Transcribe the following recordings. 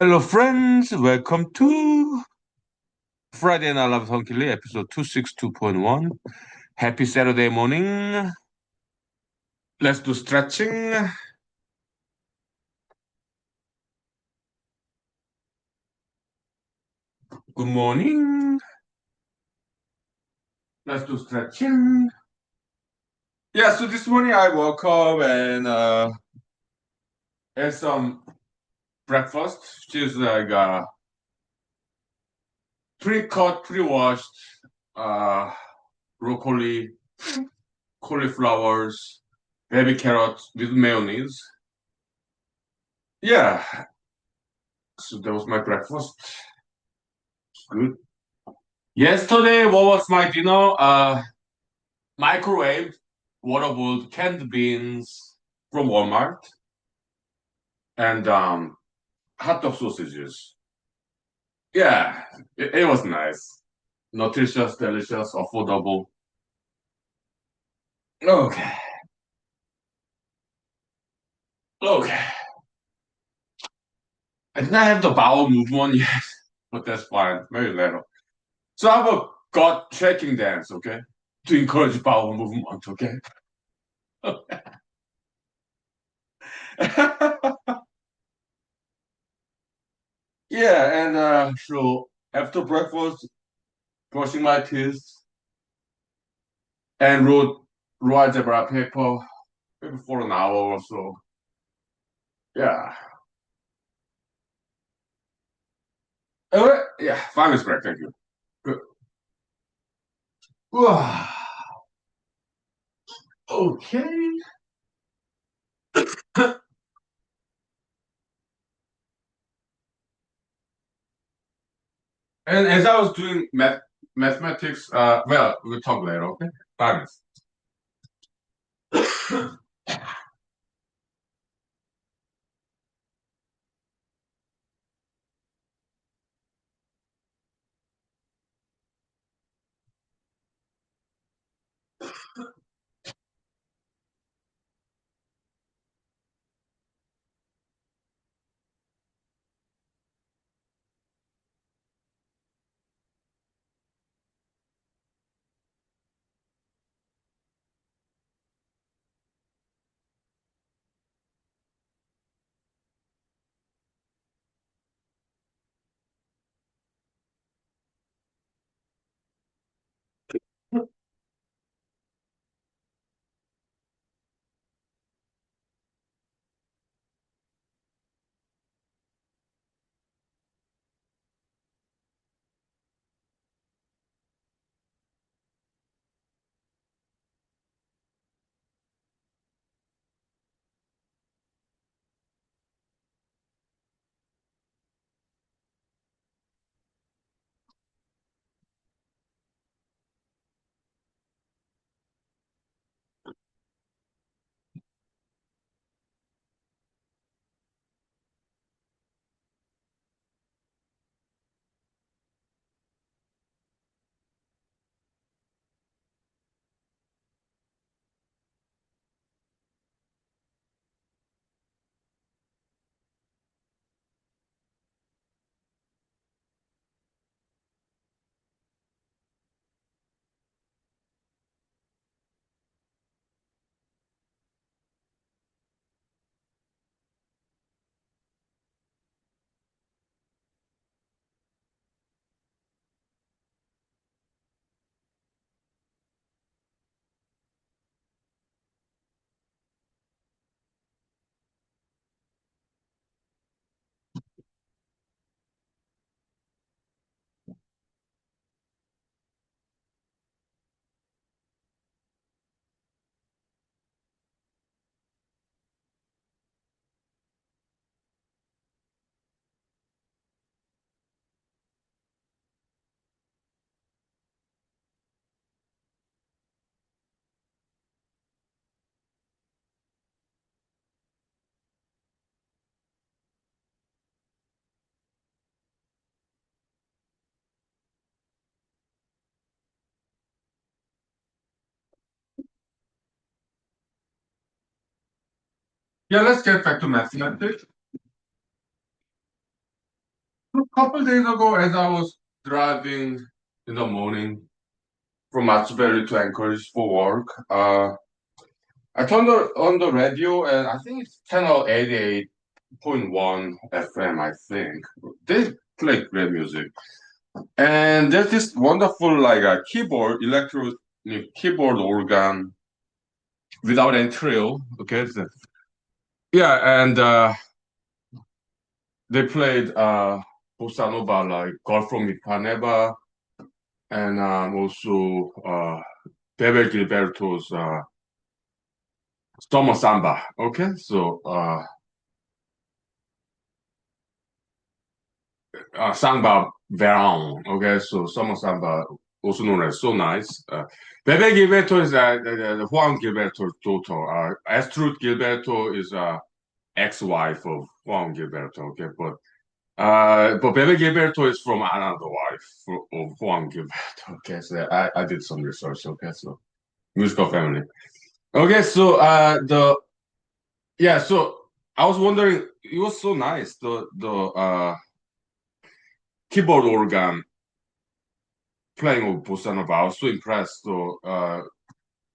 Hello, friends. Welcome to Friday Night Love Hunkily, episode 262.1. Happy Saturday morning. Let's do stretching. Good morning. Let's do stretching. Yeah, so this morning I woke up and had some breakfast, which is like pre-cut, pre-washed uh, broccoli, cauliflowers, baby carrots with mayonnaise. Yeah, so that was my breakfast. Good. Yesterday, what was my dinner? Microwave, water boiled canned beans from Walmart, and hot dog sausages. Yeah, it was nice. Nutritious, delicious, affordable. Okay, okay. I did not have the bowel movement yet, but that's fine. Very little. So I have a gut shaking dance, okay? To encourage bowel movement, okay? Yeah, and so after breakfast, brushing my teeth, and wrote algebra paper maybe for an hour or so. Yeah. Yeah, fine is correct. Thank you. Good. Okay. And as I was doing mathematics, well, we'll talk later, okay? Thanks. Yeah, let's get back to mathematics. couple days ago, as I was driving in the morning from Matsuberi to Anchorage for work, I turned on the radio, and I think it's channel 88.1 FM, I think. They play great music. And there's this wonderful like a keyboard, electronic keyboard organ without any trill. Okay. Yeah, and they played bossa nova like Girl from Ipanema and also Bebe Gilberto's Summer Samba. Okay, so Samba Verão. Okay, so Summer Samba, also known as So Nice. Bebe Gilberto is Juan Gilberto's daughter. Astrid Gilberto is ex-wife of Juan Gilberto. Okay, but Bebe Gilberto is from another wife of Juan Gilberto. Okay, so I did some research. Okay, so musical family. Okay, so so I was wondering, it was so nice the keyboard organ playing of bossa nova. I was so impressed. So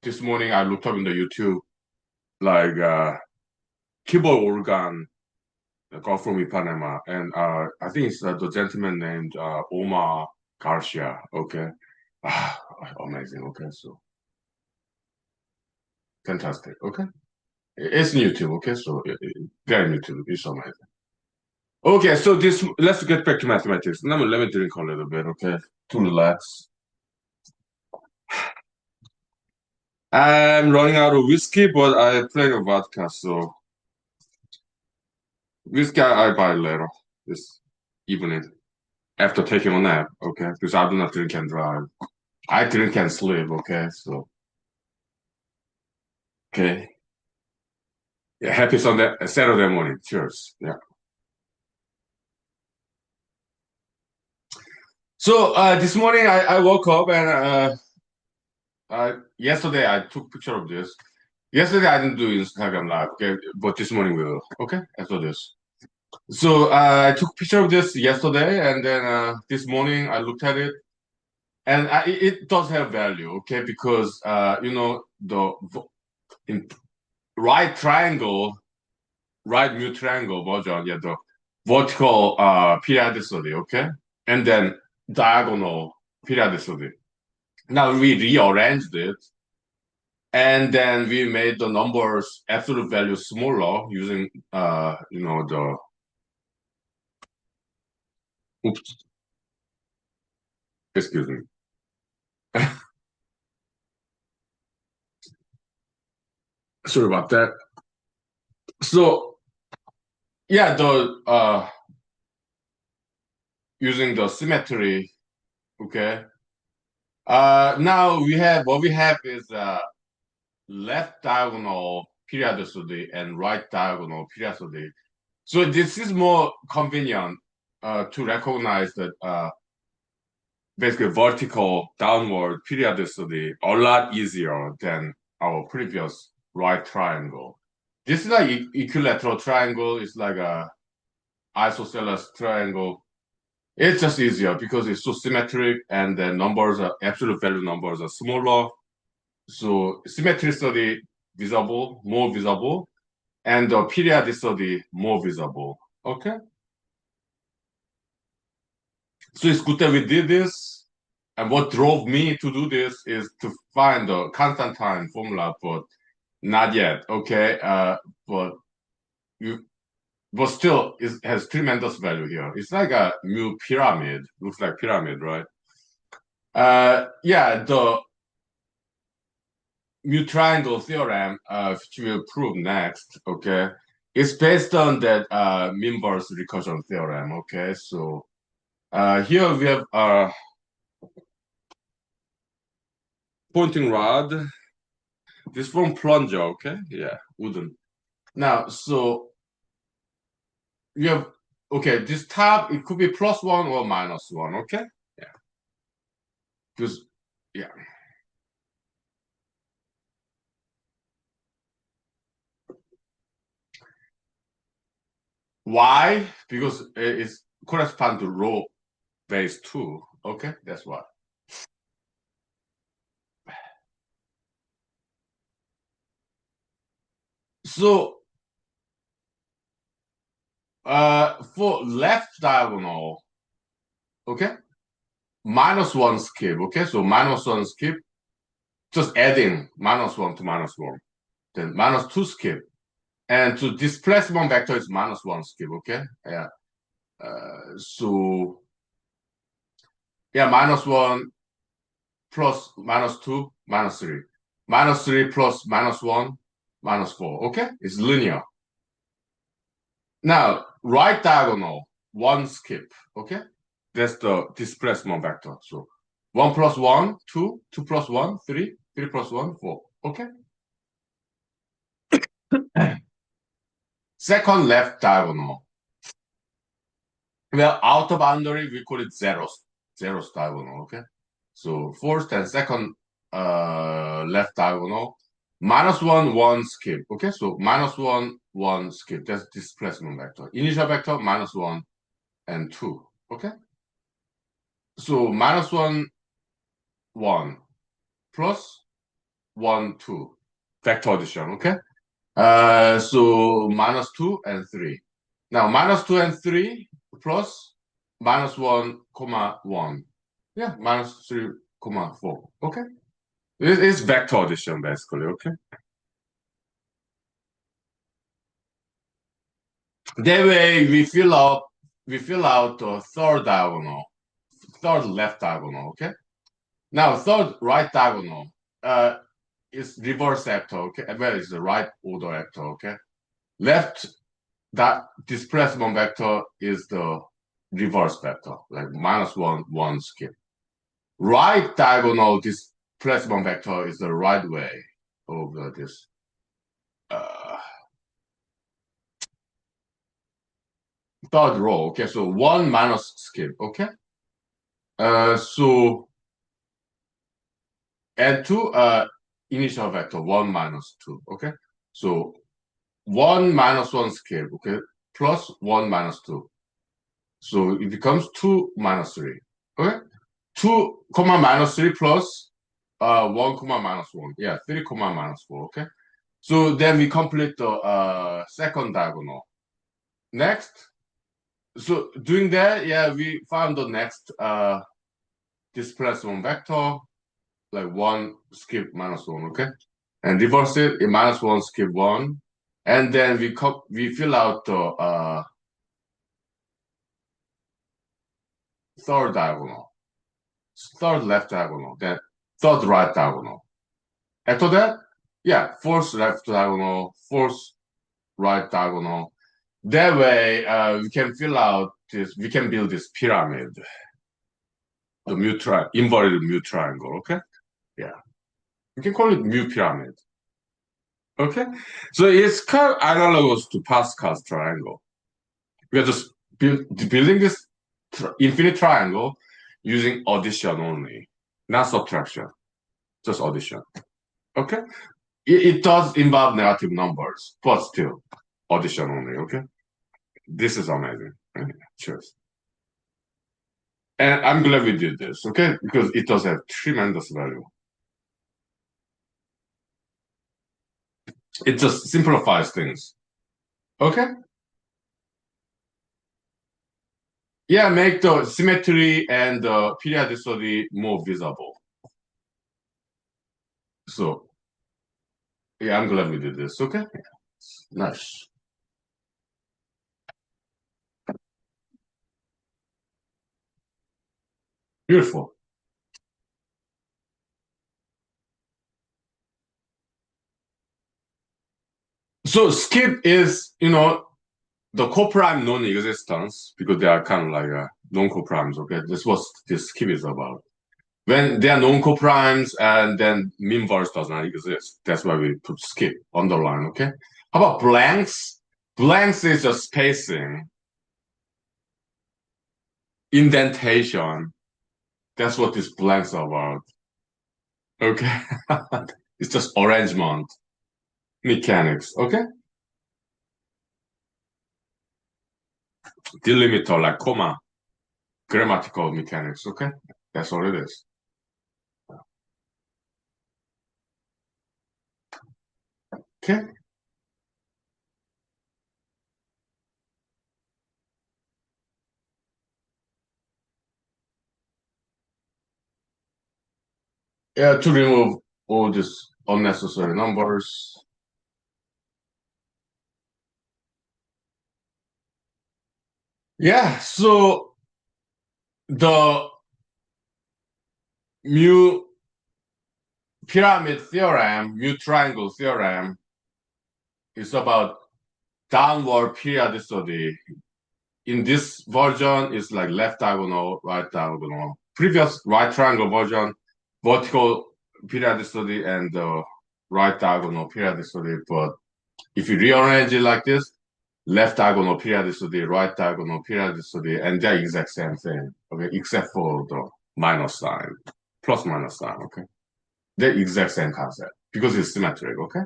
this morning I looked up in the YouTube like keyboard organ Girl from Ipanema, and I think it's the gentleman named Omar Garcia. Okay, amazing. Okay, so fantastic. Okay, it's new too. Okay, so very new too. It's amazing. Okay, so this let's get back to mathematics. Let me drink a little bit. Okay, to relax. I'm running out of whiskey, but I plenty of vodka, so whiskey I buy later this evening after taking a nap. Okay, because I do not drink and drive. I drink and sleep. Okay, so okay. Yeah, happy Sunday, Saturday morning. Cheers. Yeah. So this morning I woke up and yesterday I took picture of this. Yesterday I didn't do Instagram live, okay, but this morning we will. Okay, after this. So I took picture of this yesterday, and then this morning I looked at it, and it does have value, okay, because the in right triangle, right mu triangle version, yeah, the vertical periodicity, okay, and then diagonal periodicity. Now we rearranged it, and then we made the numbers absolute value smaller using the oops, excuse me. Sorry about that. So yeah, the using the symmetry, okay. Now we have is left diagonal periodicity and right diagonal periodicity. So this is more convenient to recognize that basically vertical downward periodicity a lot easier than our previous right triangle. This is like equilateral triangle. It's like a isosceles triangle. It's just easier because it's so symmetric and the numbers are absolute value numbers are smaller. So symmetricity visible, more visible, and the periodicity more visible. Okay. So it's good that we did this. And what drove me to do this is to find the Constantine formula, but not yet. Okay. But you but still it has tremendous value here. It's like a mu pyramid. Looks like pyramid, right? Yeah, the mu triangle theorem, which we'll prove next, okay, is based on that inverse recursion theorem, okay? So here we have a pointing rod. This from plunger, okay? Yeah, wooden. Now, so you have, okay, this top, it could be +1 or -1, okay? Yeah, because, yeah. Why? Because it's correspond to row base 2. Okay, that's why. So for left diagonal, okay, -1 skip. Okay, so -1 skip, just adding -1 to -1. Then -2 skip. And to displacement vector is -1 skip. Okay, yeah. So yeah, -1 plus -2 -3. -3 plus -1 -4. Okay, it's linear. Now, right diagonal, 1 skip. Okay, that's the displacement vector. So 1 plus 1, 2, 2 plus 1, 3, 3 plus 1, 4. Okay. Second left diagonal. Well, outer boundary, we call it zeros. Zeros diagonal. Okay. So first and second left diagonal, -1, 1 skip. Okay, so -1, 1 skip. That's displacement vector. Initial vector, -1 and 2. Okay, so -1, 1 plus 1, 2. Vector addition. Okay, so -2 and 3. Now -2 and 3 plus -1, comma 1. Yeah, -3, comma 4. Okay. It's vector addition basically, okay? That way we fill out the third diagonal, third left diagonal, okay? Now third right diagonal is reverse vector, okay? Well, it's the right order vector, okay? Left that displacement vector is the reverse vector, like -1, 1 skip. Right diagonal displacement vector is the right way of this. Third row, okay, so 1 minus skip, okay? So and 2 initial vector 1 minus 2, okay? So 1 minus 1 skip, okay, plus 1 minus 2. So it becomes 2 minus 3, okay? 2 comma minus 3 plus 1 comma minus 1. Yeah, 3 comma minus 4, okay? So then we complete the second diagonal. Next, so doing that, yeah, we found the next displacement vector, like 1 skip -1, okay? And reverse it in -1 skip 1. And then we fill out the third diagonal, third left diagonal, then third right diagonal. After that, yeah, fourth left diagonal, fourth right diagonal. That way, we can fill out this, we can build this pyramid, the inverted mu triangle, okay? Yeah. We can call it mu pyramid. Okay? So it's kind of analogous to Pascal's triangle. We are just building this infinite triangle using addition only, not subtraction, just addition. Okay? It does involve negative numbers, but still, addition only, okay? This is amazing. Cheers. And I'm glad we did this, okay? Because it does have tremendous value. It just simplifies things. Okay? Yeah, make the symmetry and the periodicity more visible. So, yeah, I'm glad we did this, okay? Nice. Beautiful. So skip is, the coprime non-existence because they are kind of like non-coprimes, okay? This was this skip is about. When they are non-coprimes and then mean verse does not exist. That's why we put skip, underline, okay? How about blanks? Blanks is just spacing, indentation. That's what this blanks are about. Okay? It's just arrangement, mechanics, okay? delimiter like comma, grammatical mechanics. Okay, that's all it is. Okay. Yeah, to remove all these unnecessary numbers. Yeah, so the mu pyramid theorem, mu triangle theorem, is about downward periodicity. In this version, it's like left diagonal, right diagonal. Previous right triangle version, vertical periodicity and right diagonal periodicity. But if you rearrange it like this, left diagonal periodicity, right diagonal periodicity, and they're exact same thing. Okay, except for the minus sign, plus minus sign. Okay, they're exact same concept because it's symmetric. Okay,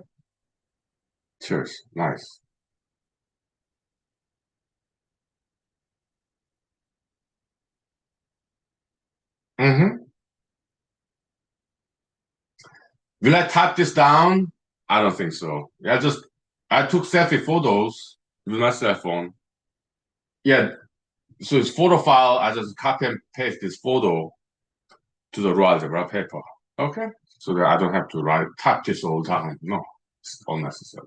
cheers, nice. Mm-hmm. Will I type this down? I don't think so. I took selfie photos with my cell phone. Yeah, so it's photo file. I just copy and paste this photo to the raw algebra paper. Okay, so that I don't have to write type this all the time. No, it's unnecessary.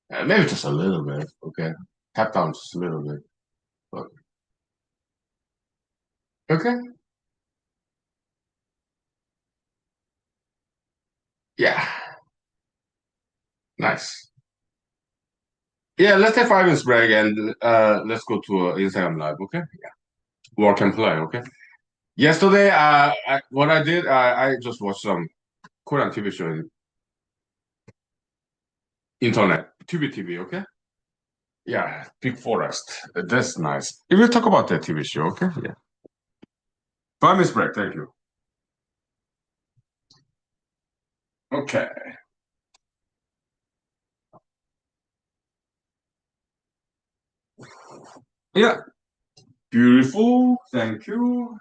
Maybe just a little bit. Okay, tap down just a little bit. But okay, yeah, nice. Yeah, let's take 5 minutes break and let's go to Instagram live. Okay, work and play. Okay. Yesterday, what I did, I just watched some Korean TV show in internet, TV, okay? Yeah, Big Forest. That's nice. We will talk about that TV show, okay? Yeah. 5 minutes break, thank you. Okay. Yeah, beautiful. Thank you.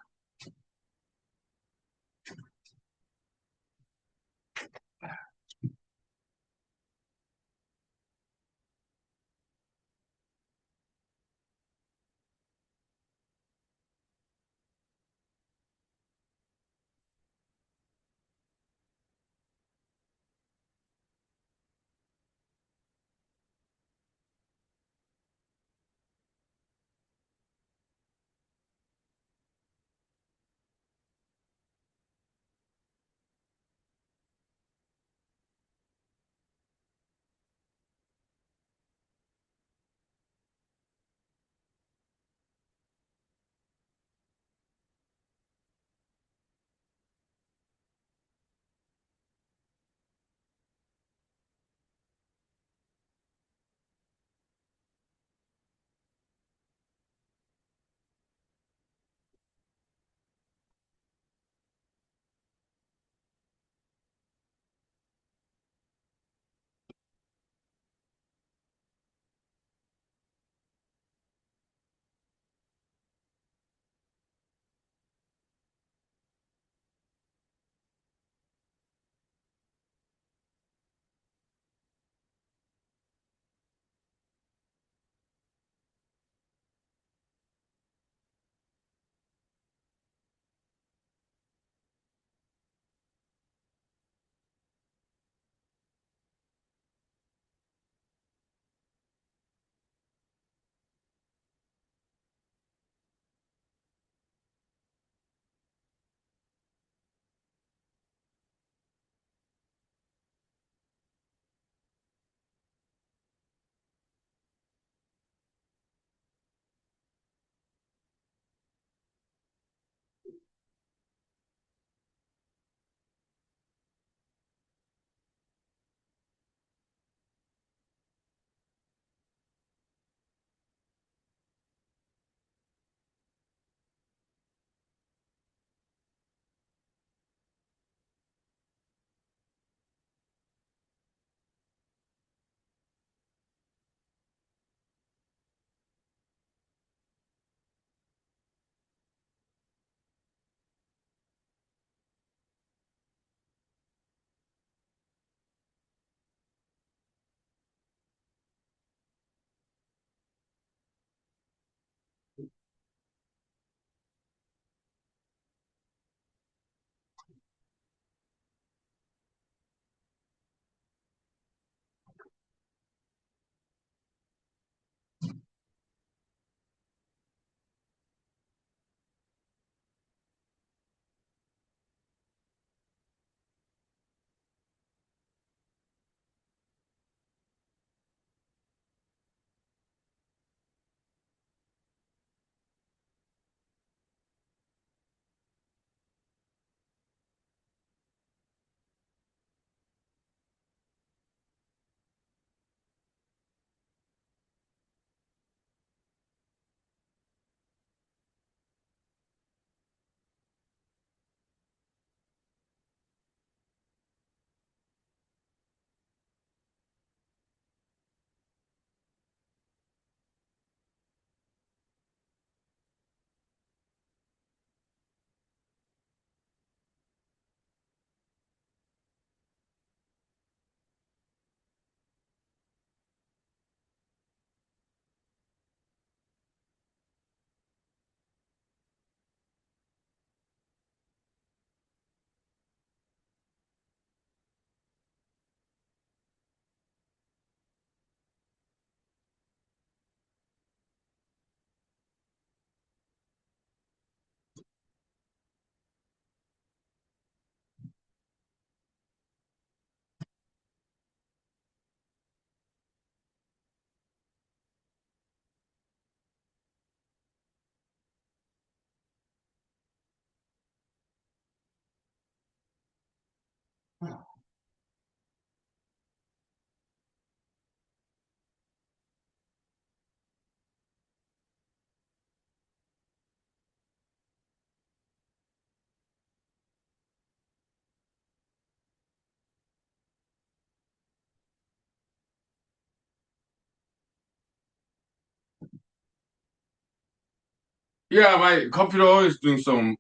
Yeah, my computer is doing some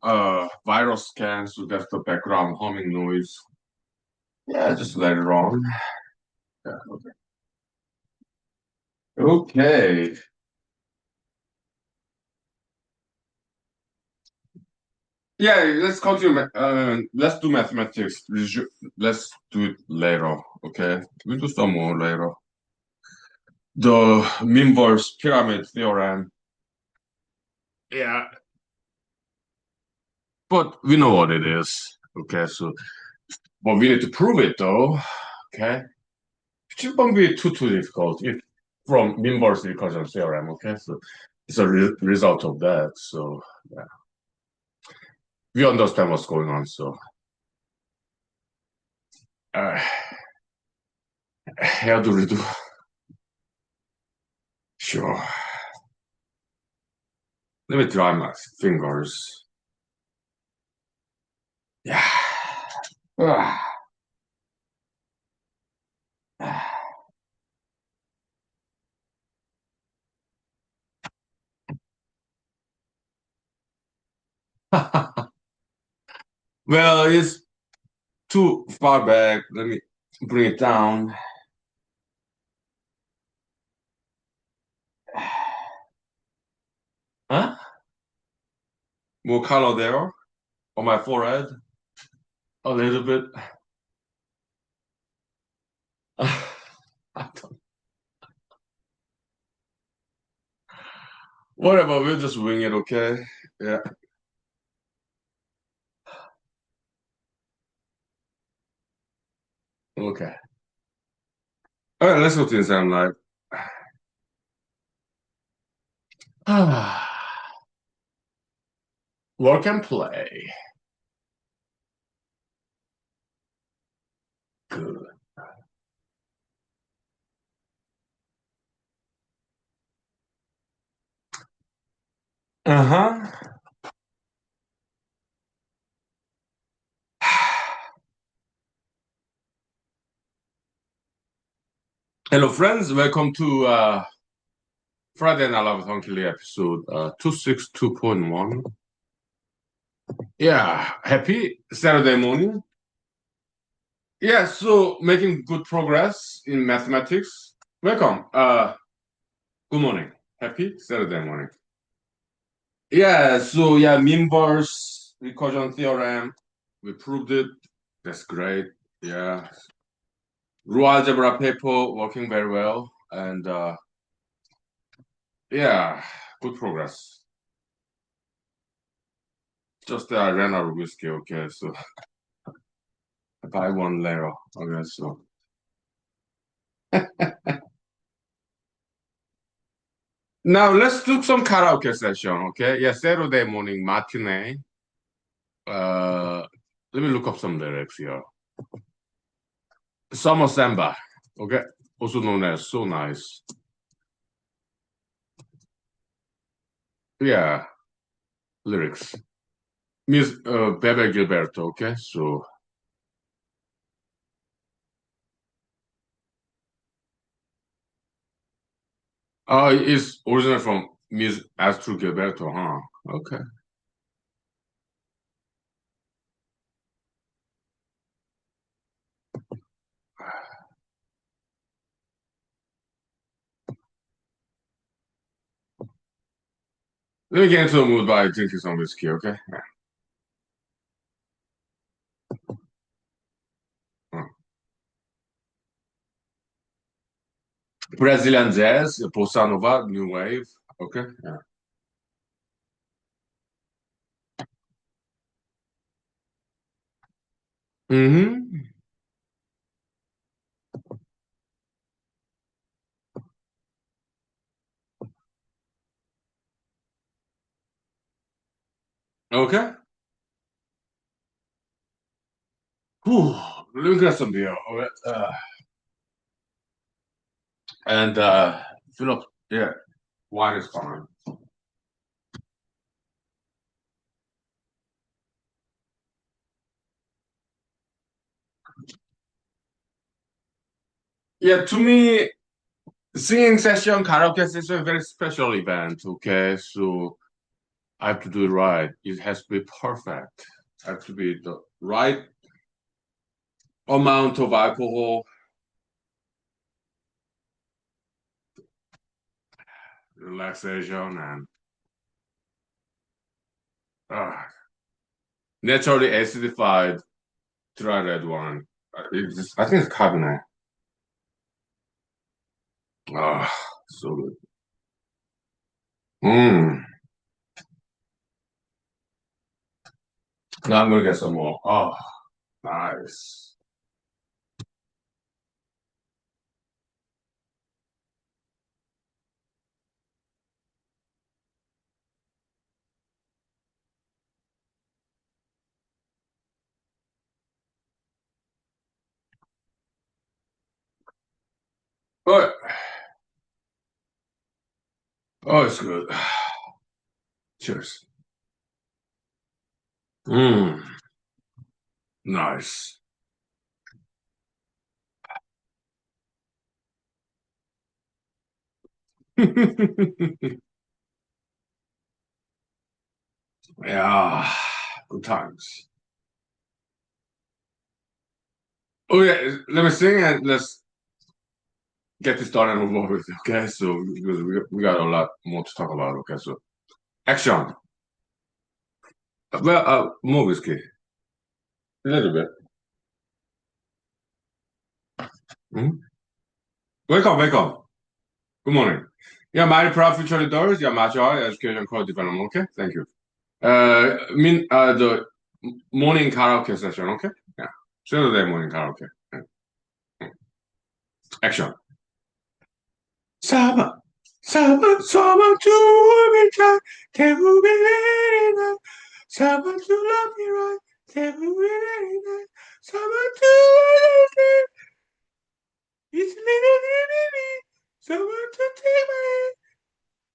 virus scan, so that's the background humming noise. Yeah, just let it run. Yeah, okay. Okay. Yeah, let's continue. Let's do mathematics. Let's do it later. Okay, we'll do some more later. The inverse pyramid theorem. Yeah, but we know what it is. Okay, so but we need to prove it though. Okay, it won't be too difficult if from inverse recursion theorem. Okay, so it's a result of that. So yeah, we understand what's going on. So uh, how do we do? Sure. Let me dry my fingers. Yeah. Ah. Well, it's too far back. Let me bring it down. Huh? More color there on my forehead. A little bit. Whatever, we'll just wing it, okay? Yeah, okay. All right, let's go to the exam live. Work and play. Good. Uh-huh. Hello, friends. Welcome to Friday Night Live with Huhnkie episode 262.1. Yeah, happy Saturday morning. Yeah, so making good progress in mathematics. Welcome. Good morning. Happy Saturday morning. Yeah, so yeah, inverse recursion theorem. We proved it. That's great. Yeah. Row algebra paper working very well. And yeah, good progress. Just I ran out of whiskey, okay, so I buy one later. Okay, so now let's do some karaoke session, okay? Yeah, Saturday morning matinee. Uh, let me look up some lyrics here. Summer Samba, okay, also known as So Nice. Yeah, lyrics. Miss Bebe Gilberto, okay, so it's original from Miss Astrid Gilberto, huh? Okay. Let me get into the mood by drinking some whiskey, okay? Yeah. Brazilian jazz, bossa nova, new wave, okay? Yeah. Mm-hmm. Okay. Whew. Let me get some beer, all right? And fill up, yeah, wine is fine. Yeah, to me, singing session, karaoke session, very special event. Okay, so I have to do it right. It has to be perfect. I have to be the right amount of alcohol, relaxation, and uh, naturally acidified dry red wine. I think it's Cabernet. Ah, so good. Mm. Now I'm gonna get some more. Oh, nice. But oh, it's good. Cheers. Mm, nice. Yeah, good times. Oh yeah, let me sing and let's get this done and move over with it. Okay, so because we got a lot more to talk about. Okay, so action. Well, more whiskey. A little bit. Mhm. Welcome, welcome. Good morning. Yeah, my profit dollars. Yeah, my joy education code development. Okay, thank you. The morning karaoke session. Okay. Yeah. Saturday morning karaoke. Yeah. Action. Summer, summer to be time. Can we be ready now? Summer to love me right. Can we be ready now? Summer to love me. It's little baby. Summer to take my hand.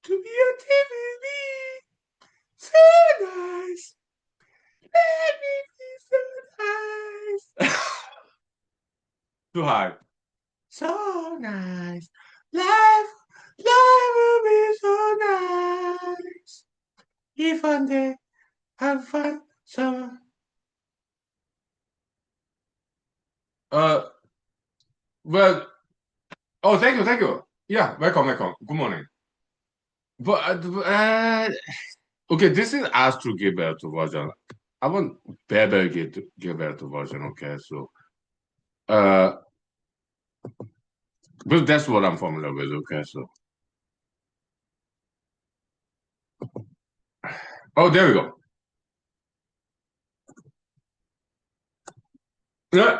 To be a team with me. So nice. Let me be so nice. Too high. So nice. Life, life will be so nice. If one day I find someone. Uh, well, oh, thank you, thank you. Yeah, welcome, welcome. Good morning. But okay, this is Astro Gilberto version. I want Bebe Gilberto version. Okay, so uh, but that's what I'm familiar with. Okay, so oh, there we go. Yeah,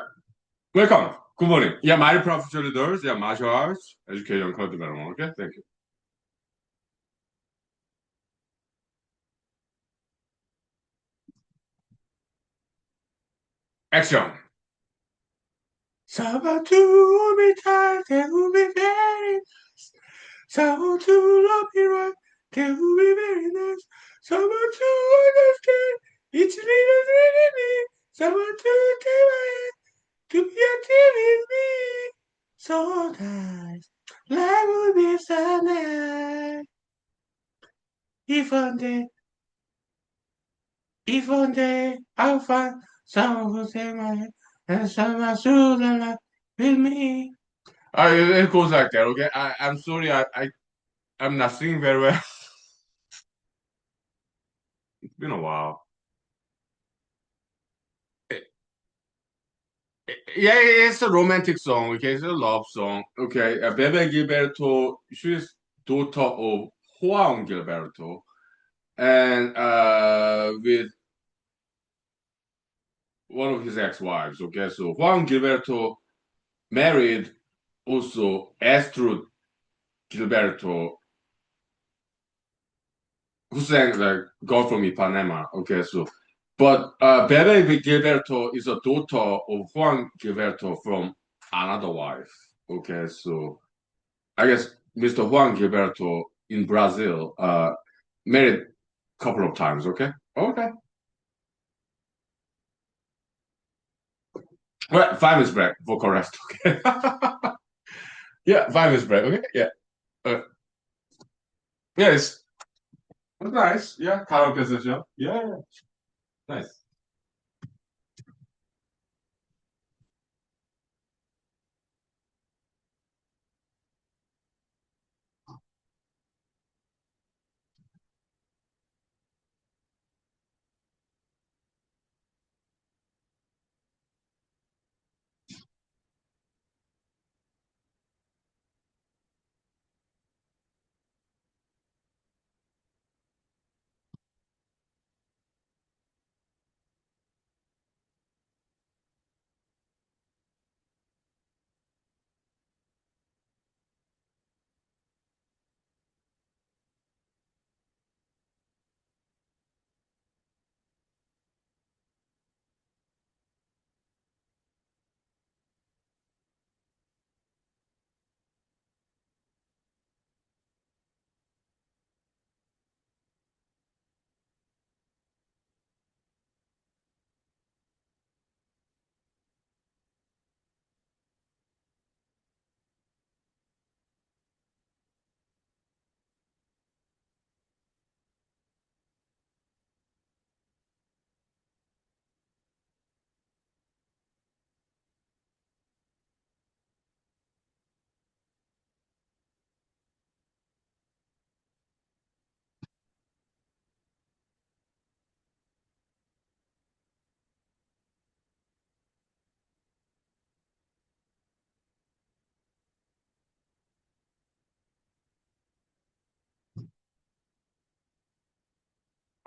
welcome. Good morning. Yeah, my professional doors. Yeah, martial arts, education, code development. Okay, thank you. Action. Someone to be tired, they will be very nice. Someone to love me right, they will be very nice. Someone to understand, it's little really me. Someone to take my hand, to be a team with me. So nice, life will be so nice. If one day, if one day I'll find someone who take my hand and someone to the life with me. It goes like that, okay? I'm sorry, I'm not singing very well. It's been a while. Yeah, it's a romantic song, okay? It's a love song, okay? Bebe Gilberto, she's daughter of Juan Gilberto, and with one of his ex-wives, okay? So Juan Gilberto married also Astrid Gilberto, who sang like "God from Ipanema." Okay, so but Bebe Gilberto is a daughter of Juan Gilberto from another wife. Okay, so I guess Mr. Juan Gilberto in Brazil married a couple of times. Okay, okay. Well, 5 minutes break for correct. Okay. Yeah, 5 minutes break. Okay, yeah. Uh, yes. Nice. Yeah, karaoke session. Yeah, nice.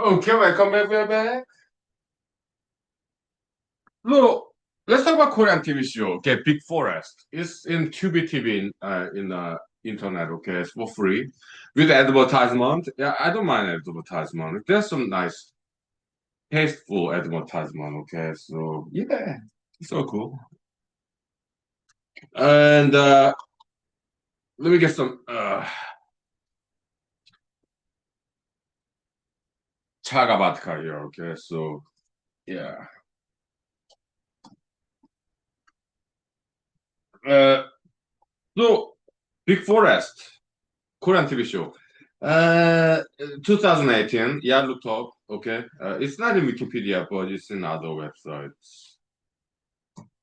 Okay, welcome back, we're back. Look, let's talk about Korean TV show. Okay, Big Forest. It's in Tubi TV in the internet. Okay, it's for free with advertisement. Yeah, I don't mind advertisement. There's some nice, tasteful advertisement. Okay, so yeah, it's so cool. And let me get some chaga vodka here. Okay, so yeah. Uh, so Big Forest. Korean TV show. Uh, 2018. Yeah, looked up. Okay. It's not in Wikipedia, but it's in other websites.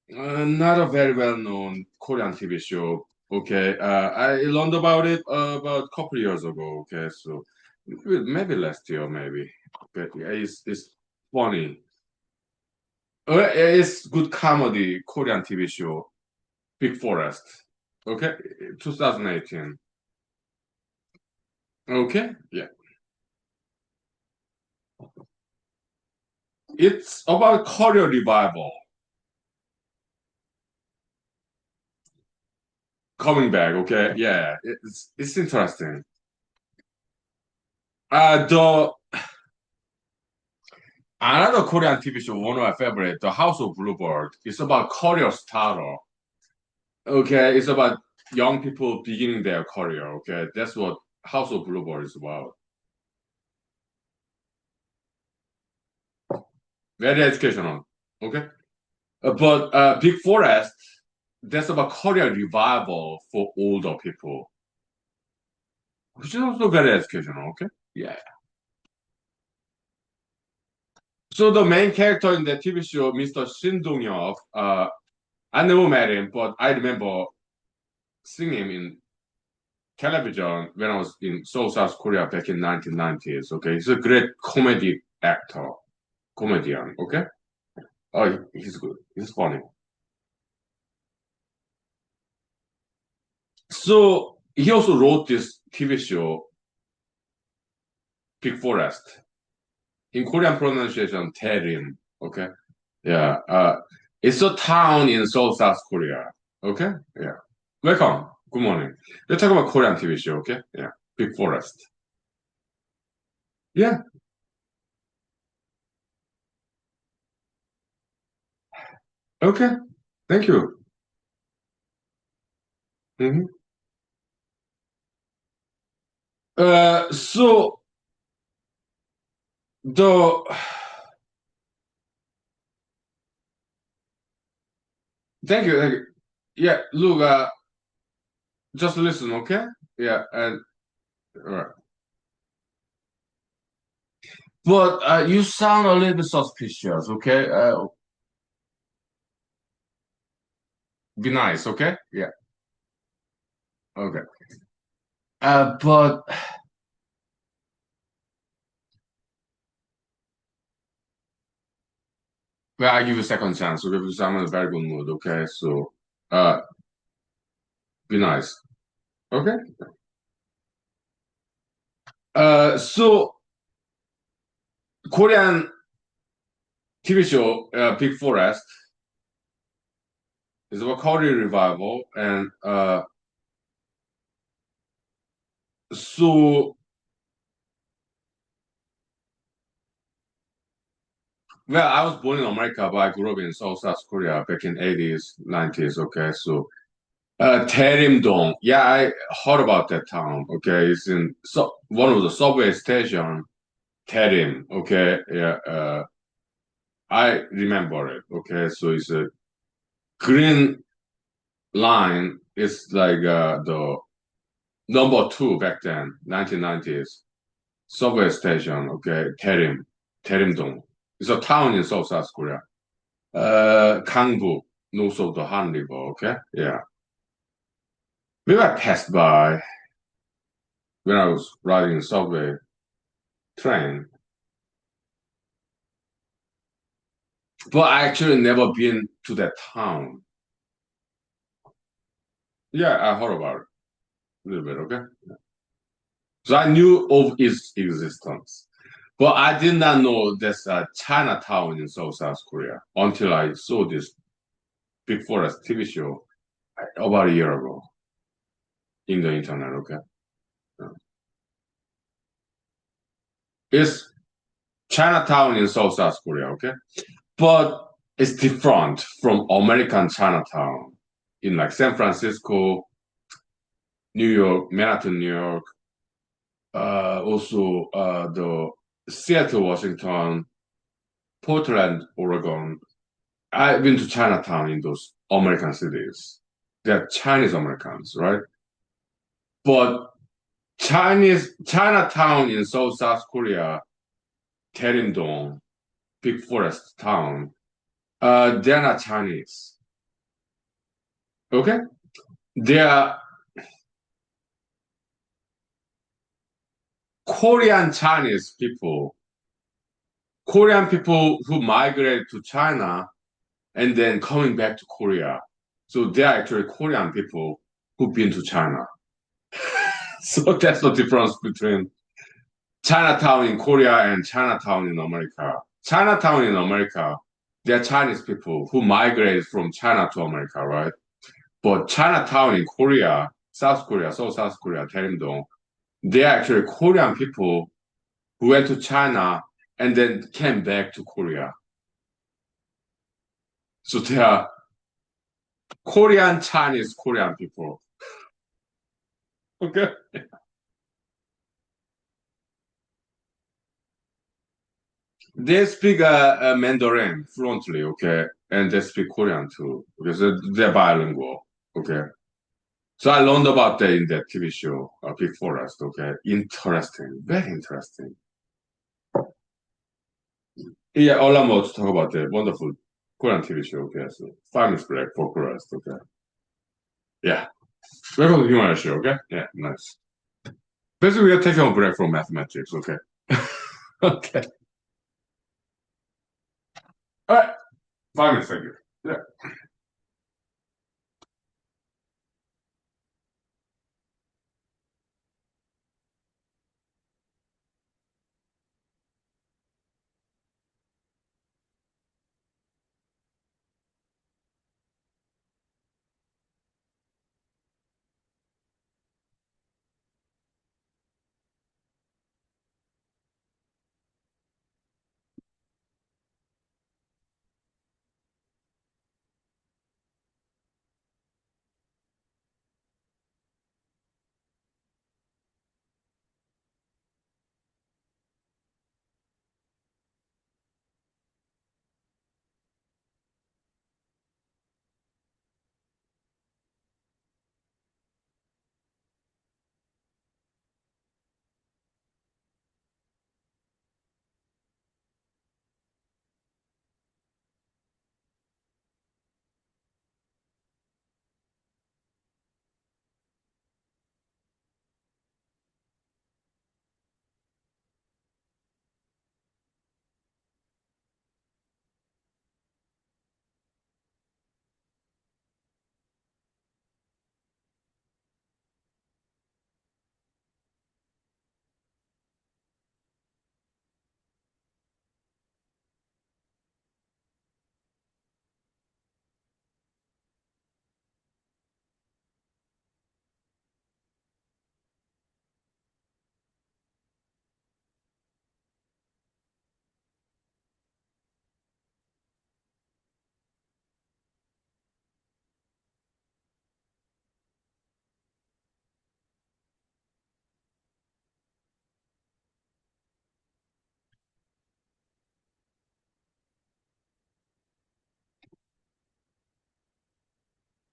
Not a very well-known Korean TV show. Okay. I learned about it about a couple years ago. Okay, so maybe last year, maybe. But yeah, it's funny. It's good comedy Korean TV show. Big Forest. Okay, 2018. Okay, yeah. It's about career revival coming back. Okay, yeah, it's interesting. The another Korean TV show, one of my favorite, The House of Bluebird. It's about career starter. Okay, it's about young people beginning their career. Okay, that's what House of Bluebird is about. Very educational. Okay, but Big Forest, that's about career revival for older people, which is also very educational. Okay, yeah. So the main character in the TV show, Mr. Shin Dong-hyuk, I never met him, but I remember seeing him in television when I was in Seoul, South Korea back in 1990s. Okay, he's a great comedy actor, comedian. Okay, oh, he's good. He's funny. So he also wrote this TV show, Big Forest. In Korean pronunciation, Taerim. Okay, yeah. It's a town in Seoul, South Korea. Okay, yeah. Welcome. Good morning. Let's talk about Korean TV show. Okay, yeah. Big Forest. Yeah. Okay. Thank you. Mhm. So the thank you, thank you. Yeah, look, just listen, okay? Yeah, and all right. But you sound a little bit suspicious, okay? Be nice, okay? Yeah, okay. But well, I give you a second chance, okay? Because I'm in a very good mood, okay? So, uh, be nice, okay? So Korean TV show, Big Forest, is about Korean revival, and so well, I was born in America, but I grew up in South Korea back in 80s, 90s, okay? So Taerimdong. Yeah, I heard about that town. Okay, it's in one of the subway station. Taerim. Okay, yeah. I remember it. Okay, so it's a green line. It's like the number two back then, 1990s subway station. Okay, Taerimdong. It's a town in South Korea. Gangbu, north of the Han River. Okay, yeah. Maybe I passed by when I was riding subway train. But I actually never been to that town. Yeah, I heard about it a little bit, okay? So I knew of its existence. But I did not know there's a Chinatown in South Korea until I saw this Big Forest TV show about a year ago in the internet, okay? It's Chinatown in South Korea, okay? But it's different from American Chinatown in like San Francisco, New York, Manhattan, New York, also the Seattle, Washington, Portland, Oregon. I've been to Chinatown in those American cities. They're Chinese Americans, right? But Chinatown in South Korea, Taerimdong, Big Forest town, they're not Chinese. Okay? They are Korean Chinese people, Korean people who migrated to China and then coming back to Korea. So they are actually Korean people who've been to China. So that's the difference between Chinatown in Korea and Chinatown in America. Chinatown in America, they're Chinese people who migrated from China to America, right? But Chinatown in Korea, South Korea, South Korea, Taerimdong, they're actually Korean people who went to China and then came back to Korea. So they are Korean Chinese Korean people. Okay. They speak Mandarin fluently, okay, and they speak Korean too because they're bilingual, okay. So I learned about that in that TV show, Big Forest, okay. Interesting, very interesting. Yeah, all I'm about to talk about the wonderful Korean TV show, okay. So Famous Black for Forest, okay. Yeah, welcome to Human Show, okay. Yeah, nice. Basically, we are taking a break from mathematics, okay. Okay. All right. 5 minutes, thank you. Yeah.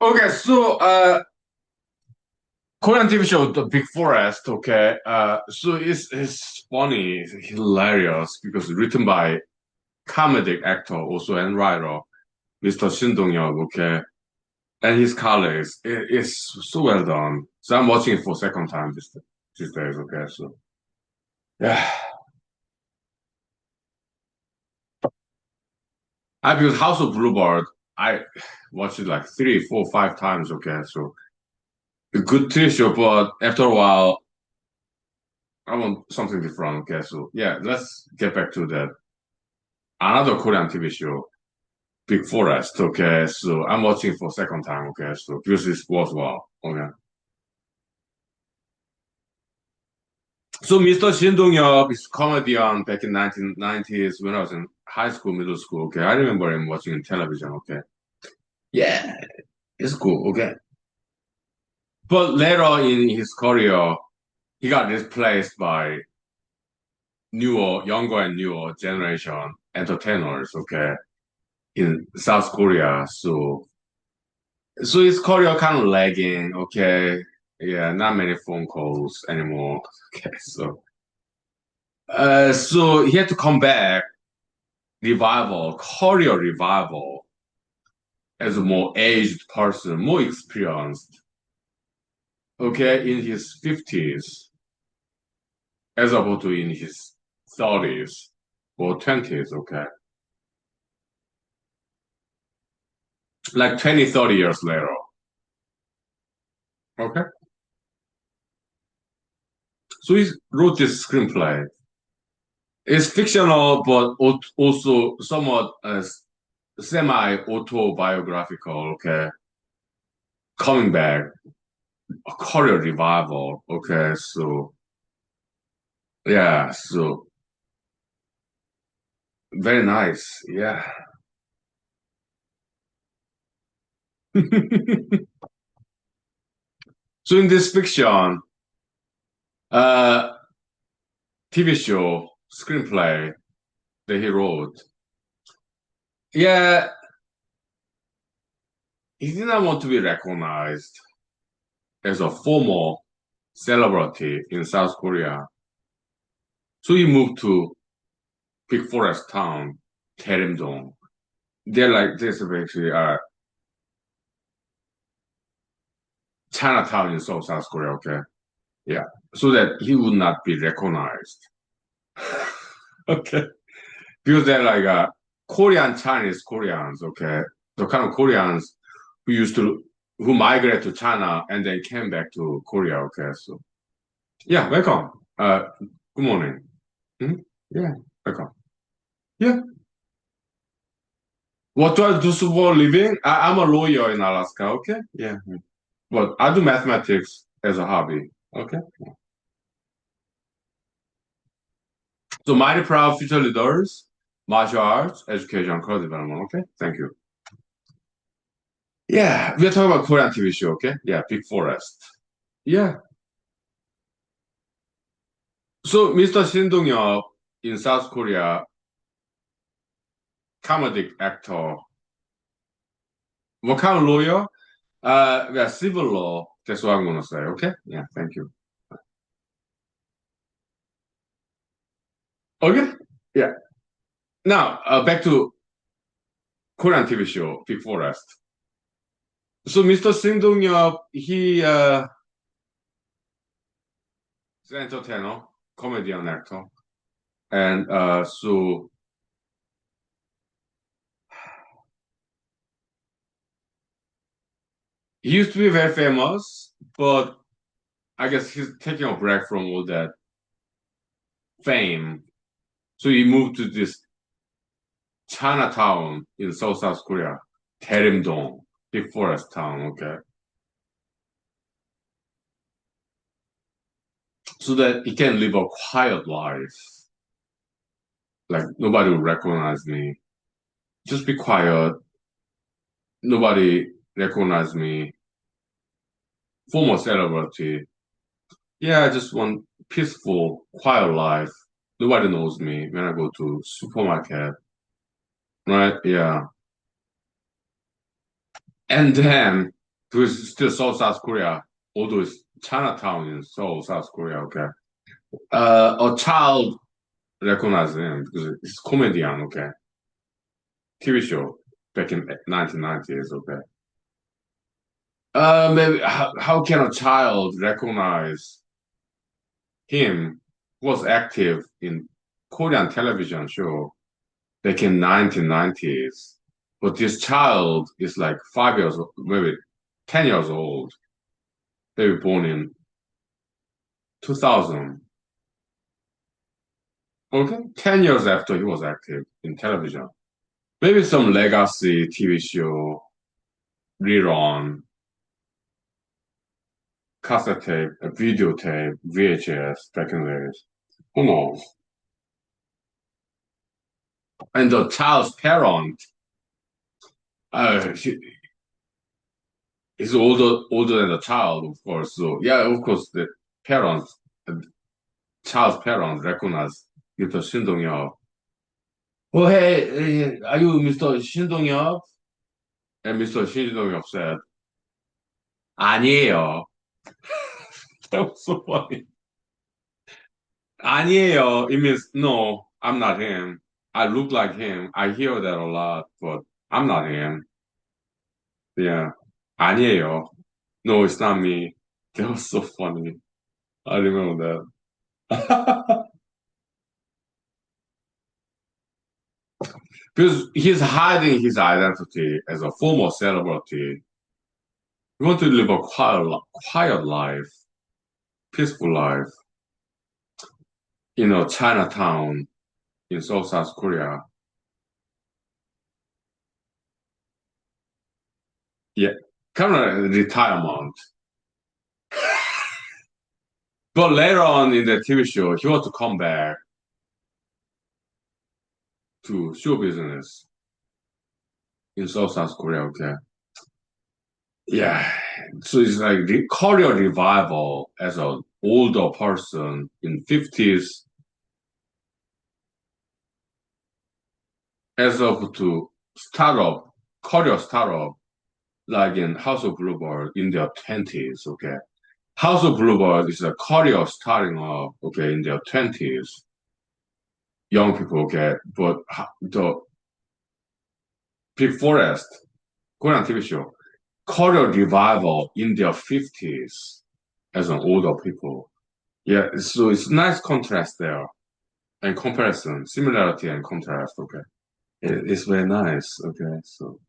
Okay, so Korean TV show The Big Forest. Okay, so it's funny, it's hilarious because written by comedic actor also and writer Mr. Shin Dong-hyuk. Okay, and his colleagues. It's so well done. So I'm watching it for second time these days. Okay, so yeah, I because House of Bluebird. I watched it like three, four, five times. Okay, so a good TV show, but after a while, I want something different. Okay, so yeah, let's get back to that. Another Korean TV show, Big Forest. Okay, so I'm watching for second time. Okay, so because it's worthwhile. Okay, so Mr. Shin Dong-hyuk is comedian back in 1990s when I was in high school, middle school. Okay, I remember him watching in television. Okay, yeah, it's cool. Okay, but later in his career, he got replaced by newer, younger and newer generation entertainers. Okay, in South Korea. So his career kind of lagging. Okay, yeah, not many phone calls anymore. Okay, so he had to come back, revival, career revival, as a more aged person, more experienced. Okay, in his 50s, as opposed to in his 30s or 20s. Okay, like 20, 30 years later. Okay, so he wrote this screenplay. It's fictional, but also somewhat semi-autobiographical. Okay, coming back, a career revival. Okay, so yeah, so very nice. Yeah. So in this fiction, uh, TV show screenplay that he wrote, yeah, he did not want to be recognized as a former celebrity in South Korea. So he moved to big forest town, Taerimdong. They're like this basically Chinatown in South Korea. Okay, yeah, so that he would not be recognized. Okay, because they're like Korean Chinese Koreans. Okay, the kind of Koreans who used to who migrated to China and then came back to Korea. Okay, so yeah, welcome. Good morning. Hmm? Yeah, welcome. Yeah. What do I do for a living? I'm a lawyer in Alaska. Okay. Yeah. But I do mathematics as a hobby. Okay. So mighty proud future leaders, martial arts, education, career development. Okay. Thank you. Yeah, we're talking about Korean TV show. Okay. Yeah, Big Forest. Yeah. So Mr. Shin Dong-hyuk in South Korea, comedic actor. What kind of lawyer? Yeah, civil law. That's what I'm gonna say. Okay. Yeah. Thank you. Okay. Yeah. Now back to Korean TV show Big Forest. So Mr. Shin Dong-hyuk, he is an entertainer, comedian actor, and so he used to be very famous, but I guess he's taking a break from all that fame. So he moved to this Chinatown in South Korea, Daerimdong, big forest town. Okay, so that he can live a quiet life, like nobody will recognize me. Just be quiet. Nobody recognize me. Former celebrity. Yeah, I just want peaceful, quiet life. Nobody knows me when I go to supermarket, right? Yeah. And then because it's still South Korea, although it's Chinatown in Seoul, South Korea. Okay. A child recognized him because it's comedian. Okay. TV show back in 1990s. Okay. Maybe how can a child recognize him who was active in Korean television show back in 1990s? But this child is like 5 years old, maybe 10 years old. They were born in 2000. Okay, 10 years after he was active in television. Maybe some legacy TV show, rerun, cassette tape, a videotape, VHS back in the days. Who knows? And the child's parent, he is older than the child, of course. So yeah, of course, the parents, the child's parents recognize Mr. Shindong-yeop. Oh, hey, are you Mr. Shindong-yeop? And Mr. Shindong-yeop said, 아니에요. That was so funny. 아니에요. It means no, I'm not him. I look like him. I hear that a lot, but I'm not him. Yeah. 아니에요. No, it's not me. That was so funny. I remember that. Because he's hiding his identity as a former celebrity. He want to live a quiet life, peaceful life in a Chinatown in South Korea. Yeah, kind of retirement. But later on in the TV show, he wants to come back to show business in South Korea. Okay. Yeah. So it's like career revival as an older person in 50s as of to startup, career startup, like in House of Bluebird in their 20s. Okay. House of Bluebird is a career starting up, okay, in their 20s. Young people, okay. But the Big Forest, Korean TV show, career revival in their 50s as an older people. Yeah, so it's nice contrast there and comparison, similarity and contrast. Okay, it's very nice. Okay, so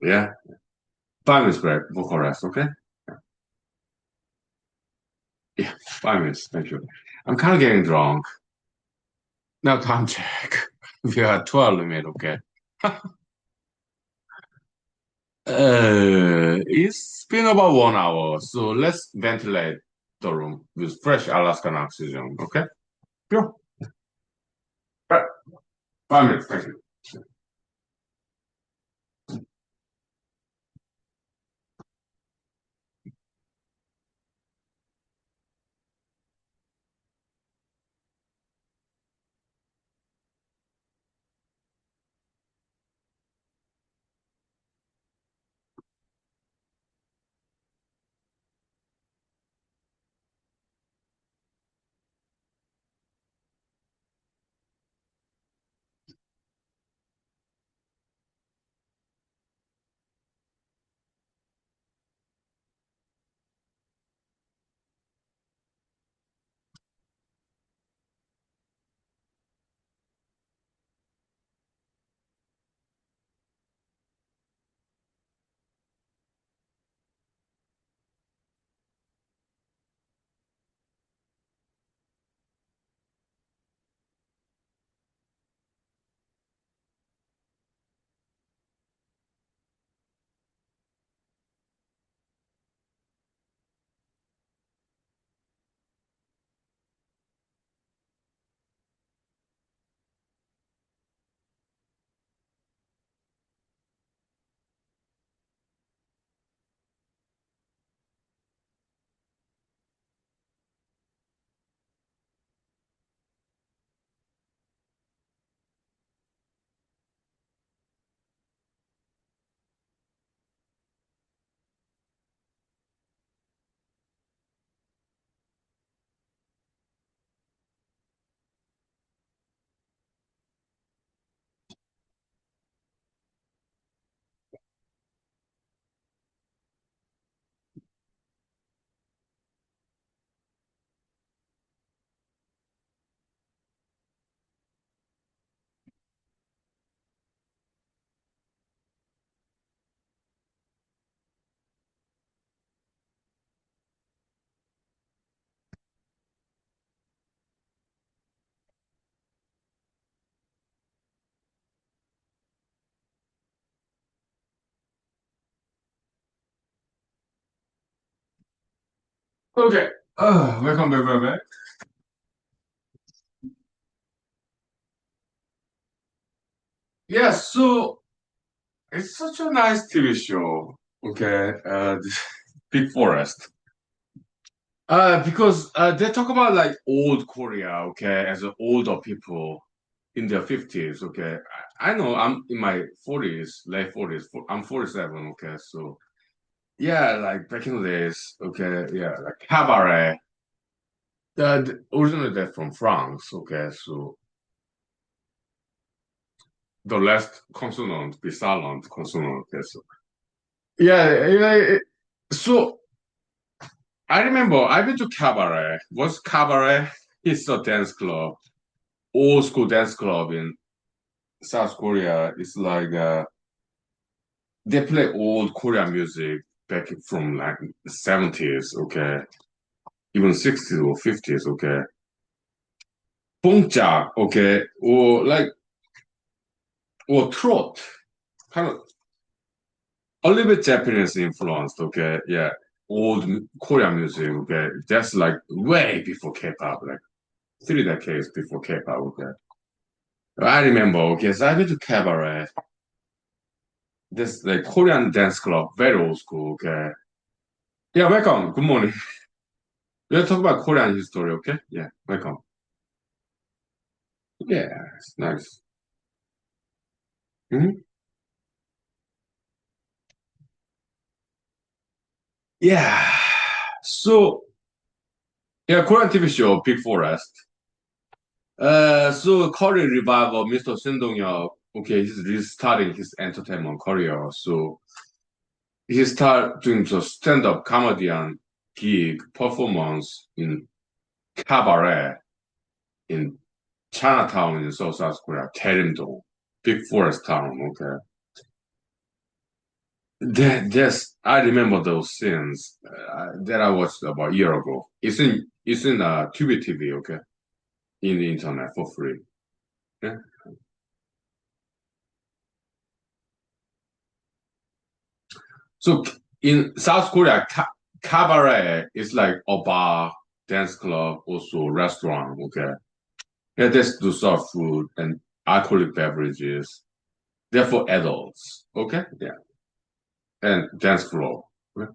yeah, 5 minutes break, vocal rest. Okay, yeah, 5 minutes. Thank you. I'm kind of getting drunk. Now time check. We are 12 minutes. Okay. It's been about 1 hour, so let's ventilate the room with fresh Alaskan oxygen. Okay. Sure. 5 minutes. Thank you. Okay. Welcome back, welcome back. Yeah, so it's such a nice TV show. Okay, this Big Forest. Because they talk about like old Korea, okay, as a older people in their 50s, okay. I know I'm in my 40s, late 40s. I'm 47, okay. So yeah, like back in the days, okay, yeah, like cabaret. Originally they're from France, okay. So the last consonant be silent consonant, okay. So yeah, yeah. So I remember I've been to cabaret. What's cabaret? It's a dance club, old school dance club in South Korea. It's like they play old Korean music back from like 70s, okay, even 60s or 50s, okay. Pongja, okay, or trot, kind of a little bit Japanese influenced, okay, yeah. Old Korean music, okay, that's like way before K-pop, like 3 decades before K-pop, okay. I remember, okay, so I went to cabaret. This the Korean dance club, very old school, okay. Yeah, welcome. Good morning. Let's talk about Korean history, okay? Yeah, welcome. Yeah, it's nice. Mhm. Yeah. So, yeah, Korean TV show, Big Forest. So Korean revival, Mr. Shin Dong-hyuk, okay, he's restarting his entertainment career. So he start doing the stand-up comedian gig performance in cabaret in Chinatown in South Korea, Taerimdo, Big Forest town. Okay, I remember those scenes that I watched about a year ago. It's in Tubi TV. Okay, in the internet for free. Yeah. So in South Korea, cabaret is like a bar, dance club, also restaurant. Okay, yeah, that's to serve food and alcoholic beverages. They're for adults. Okay, yeah, and dance floor. Okay?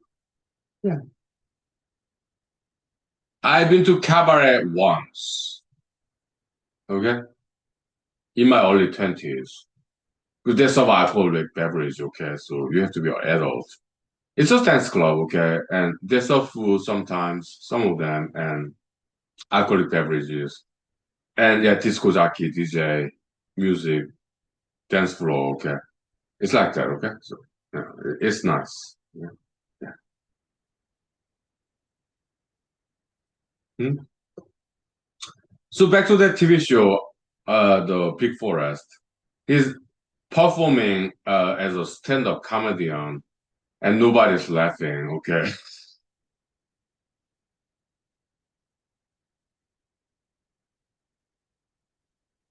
Yeah. I've been to cabaret once, okay, in my early 20s. Because they serve alcoholic beverage, okay, so you have to be an adult. It's a dance club, okay, and they serve food sometimes, some of them, and alcoholic beverages. And yeah, disco jockey, DJ, music, dance floor, okay. It's like that, okay? So, yeah, it's nice. Yeah, yeah. Hmm? So back to that TV show, the Big Forest. He's performing as a stand-up comedian and nobody's laughing. Okay,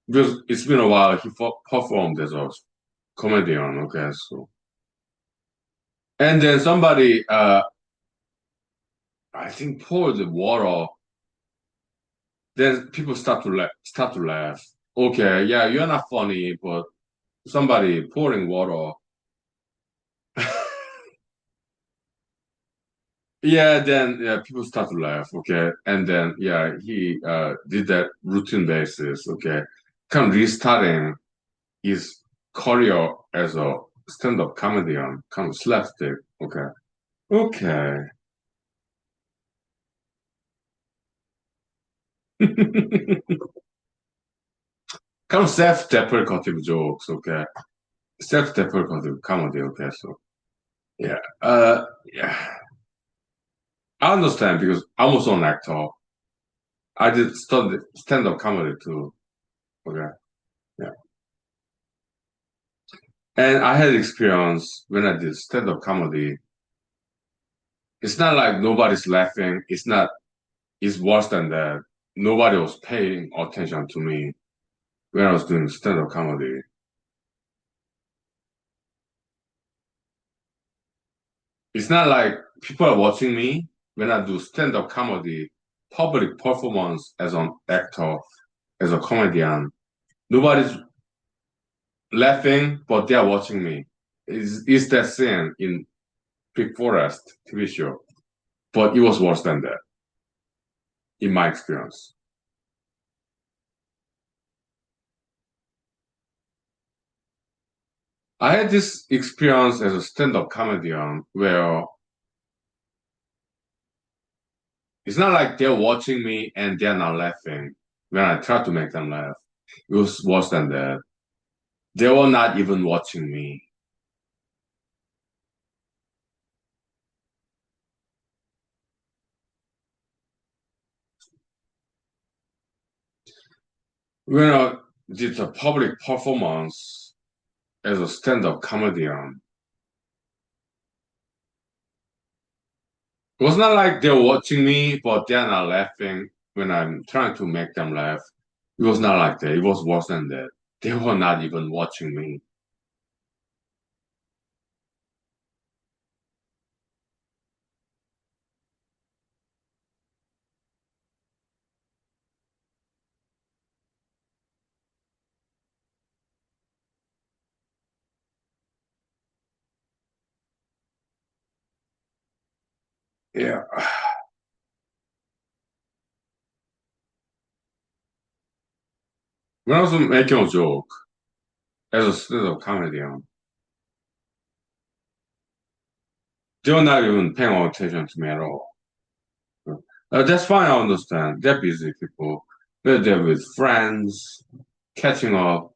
because it's been a while. He performed as a comedian. Okay, so and then somebody, I think, poured the water. Then people start to laugh. Okay, yeah, you're not funny, but somebody pouring water. Yeah, then yeah, people start to laugh. Okay, and then yeah, he did that routine basis. Okay, kind of restarting his career as a stand-up comedian, kind of slapstick. Okay. Okay. kind of self-deprecative jokes. Okay. Self-deprecative comedy. Okay. So yeah. Yeah. I understand because I'm also an actor. I did study stand-up comedy too. Okay. Yeah. And I had experience when I did stand-up comedy. It's not like nobody's laughing. It's worse than that. Nobody was paying attention to me when I was doing stand-up comedy. It's not like people are watching me. when I do stand-up comedy, public performance as an actor, as a comedian, nobody's laughing, but they are watching me. Is that scene in Big Forest TV show? But it was worse than that, in my experience. I had this experience as a stand-up comedian where it's not like they're watching me and they're not laughing when I try to make them laugh. It was worse than that. They were not even watching me. When I did a public performance as a stand-up comedian, it was not like they're watching me, but they're not laughing when I'm trying to make them laugh. It was not like that. It was worse than that. They were not even watching me. Yeah. When I was making a joke as a stand-up comedian, they were not even paying attention to me at all. That's fine, I understand. They're busy people. They're there with friends, catching up.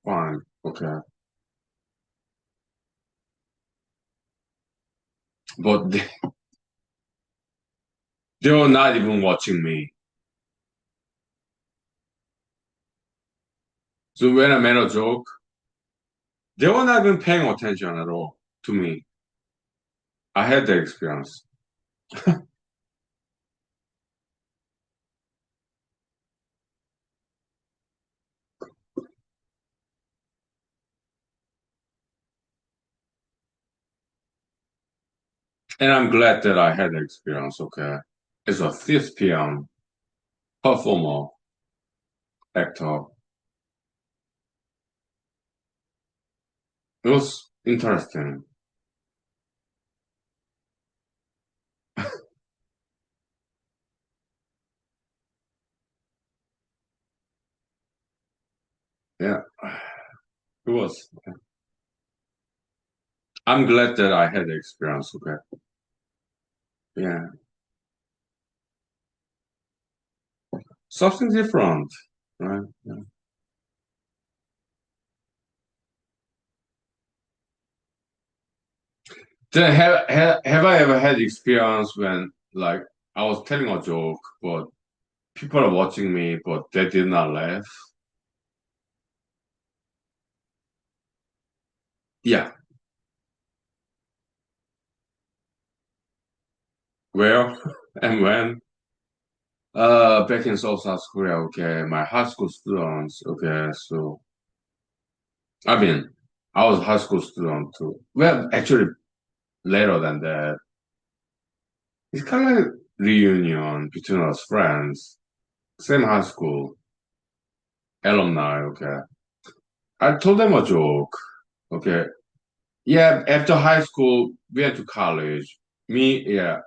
Fine, okay. But they were not even watching me. So when I made a joke, they were not even paying attention at all to me. I had that experience. And I'm glad that I had the experience, okay? As a thespian, performer, actor. It was interesting. Yeah, it was. I'm glad that I had the experience, okay? Yeah, something different, right? Yeah. Then have I ever had experience when like I was telling a joke, but people are watching me, but they did not laugh? Yeah. Where and when? Back in South Korea, okay, my high school students, okay, so I mean, I was a high school student too. Well, actually, later than that, it's kind of like reunion between us friends, same high school, alumni, okay. I told them a joke, okay. Yeah, after high school, we went to college. Me, yeah,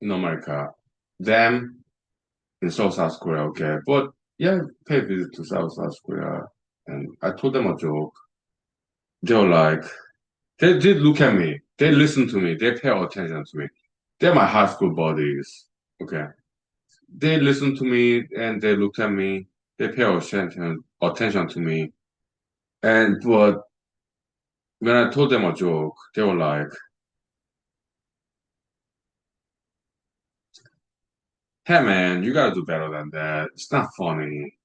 in America. Them in South Korea, okay. But yeah, pay visit to South Korea. And I told them a joke. They were like, they did look at me. They listened to me. They pay attention to me. They're my high school buddies, okay. They listened to me and they looked at me. They pay attention to me. And but when I told them a joke, they were like, "Hey man, you gotta do better than that. It's not funny."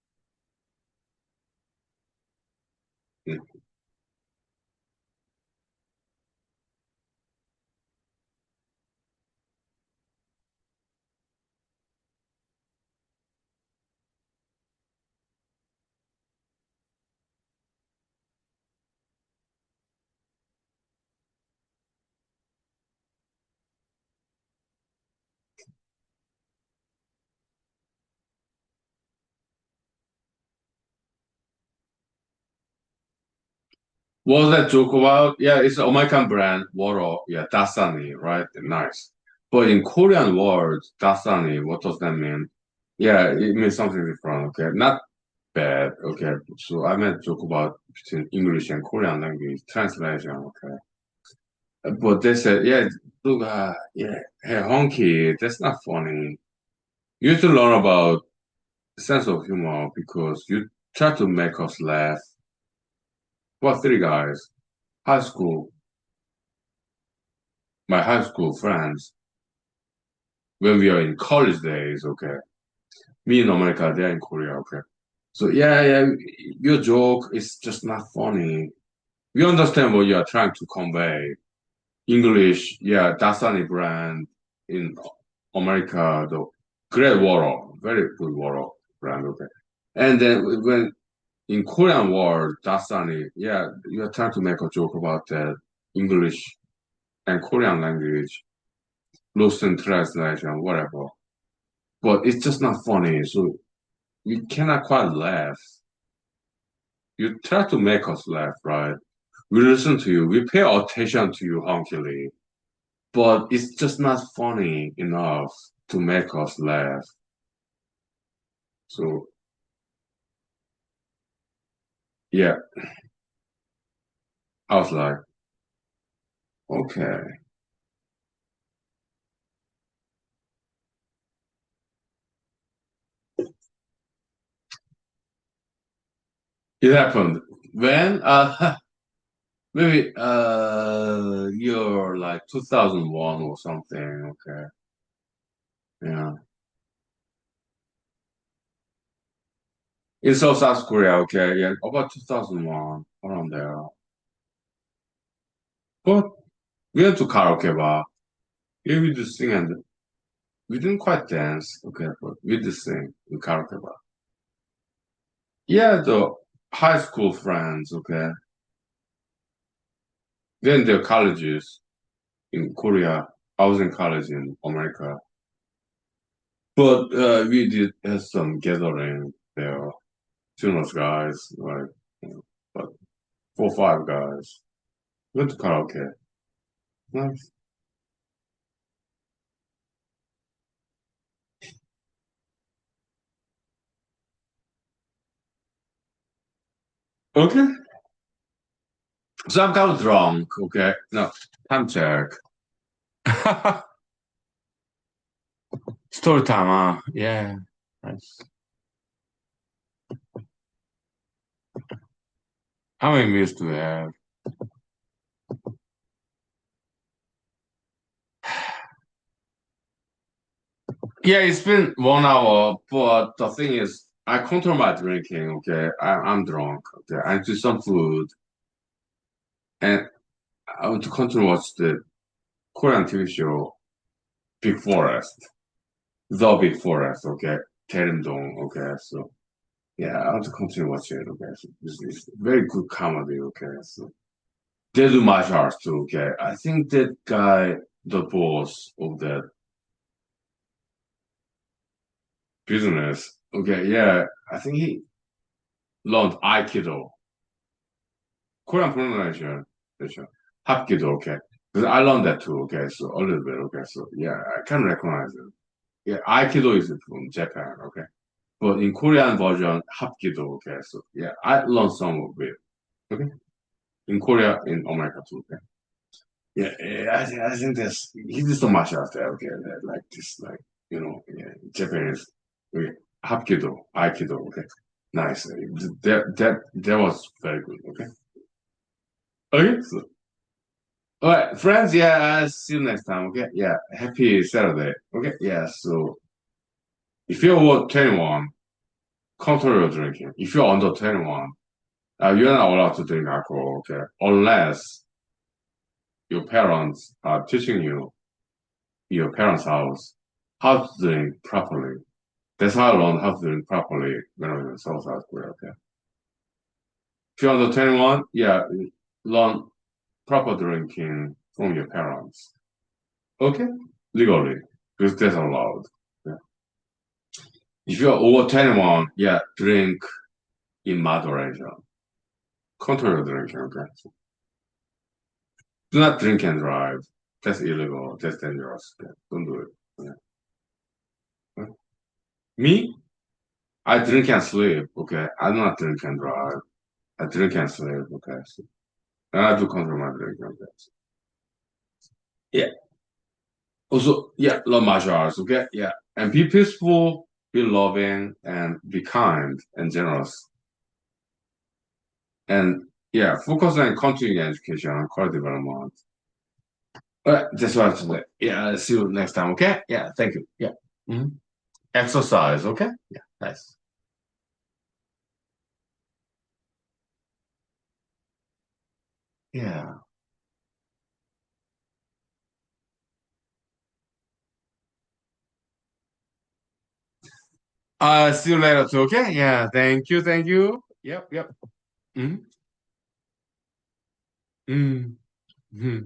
What was that joke about? Yeah, it's an American brand, water. Yeah, Dasani, right? Nice. But in Korean words, Dasani, what does that mean? Yeah, it means something different. Okay, not bad. Okay, so I meant joke about between English and Korean language translation. Okay, but they said, yeah, look, yeah, hey, honky, that's not funny. You have to learn about sense of humor because you try to make us laugh. What three guys? High school, my high school friends, when we are in college days, okay. Me in America, they're in Korea, okay. So yeah, yeah, your joke is just not funny. We understand what you are trying to convey. English, yeah, Dasani brand in America, the great water, very good water brand, okay. And then when in Korean world, Dasani, yeah, you are trying to make a joke about that English and Korean language, lost in translation, whatever. But it's just not funny. So you cannot quite laugh. You try to make us laugh, right? We listen to you. We pay attention to you, Hunkily. But it's just not funny enough to make us laugh. So yeah, I was like, okay. It happened. When maybe you're like 2001 or something, okay. Yeah. In South Korea, okay, yeah, about 2001, around there. But we went to karaoke bar. Yeah, we just sing and we didn't quite dance, okay, but we just sing in karaoke bar. Yeah, the high school friends, okay. Then the colleges in Korea. I was in college in America. But we did have some gathering there. Tunes guys, like, like 4 or 5 guys. Went to karaoke. Nice. Okay. So I'm kind of drunk, okay? No, time check. Story time, yeah. Nice. How many meals do we have? Yeah, it's been 1 hour, but the thing is, I control my drinking, okay? I'm drunk, okay? I do some food, and I want to continue watch the Korean TV show, Big Forest. The Big Forest, okay? Taerim-dong, okay? So, yeah, I want to continue watching it, okay? So, it's very good comedy, okay? So, they do martial arts too, okay? I think that guy, the boss of that business, okay, yeah, I think he learned Aikido. Korean pronunciation, Hapkido, okay. Because I learned that too, okay, so a little bit, okay, so yeah, I can recognize it. Yeah, Aikido is from Japan, okay. But in Korean version, Hapkido, okay, so yeah, I learned some of it, okay. In Korea, in America too, okay. Yeah, I think that's, he did so much after, okay, that, like this, like, yeah, Japanese, okay. Hapkido, Aikido, okay. Nice. That was very good, okay. Okay, so all right, friends. Yeah, see you next time. Okay. Yeah. Happy Saturday. Okay. Yeah. So if you're over 21, control your drinking. If you're under 21, you're not allowed to drink alcohol. Okay. Unless your parents are teaching you in your parents' house how to drink properly. That's how I learned how to drink properly when I was in South Korea. Okay. If you're under 21, yeah, learn proper drinking from your parents. Okay. Legally, because that's allowed. Yeah. If you're over 21, yeah, drink in moderation. Control your drinking, okay? Do not drink and drive. That's illegal. That's dangerous. Yeah, don't do it. Yeah. Me? I drink and sleep. Okay. I do not drink and drive. I drink and sleep. Okay. So, I do control my drink. Okay. Yeah. Also, yeah, love martial arts. Okay. Yeah. And be peaceful, be loving, and be kind and generous. And yeah, focus on continuing education and core development. All right. That's what I have to say. Yeah. See you next time. Okay. Yeah. Thank you. Yeah. Mhm. Exercise. Okay. Yeah. Nice. Yeah. See you later too. Okay. Yeah. Thank you. Thank you. Yep. Yep. Mm-hmm. Mm-hmm.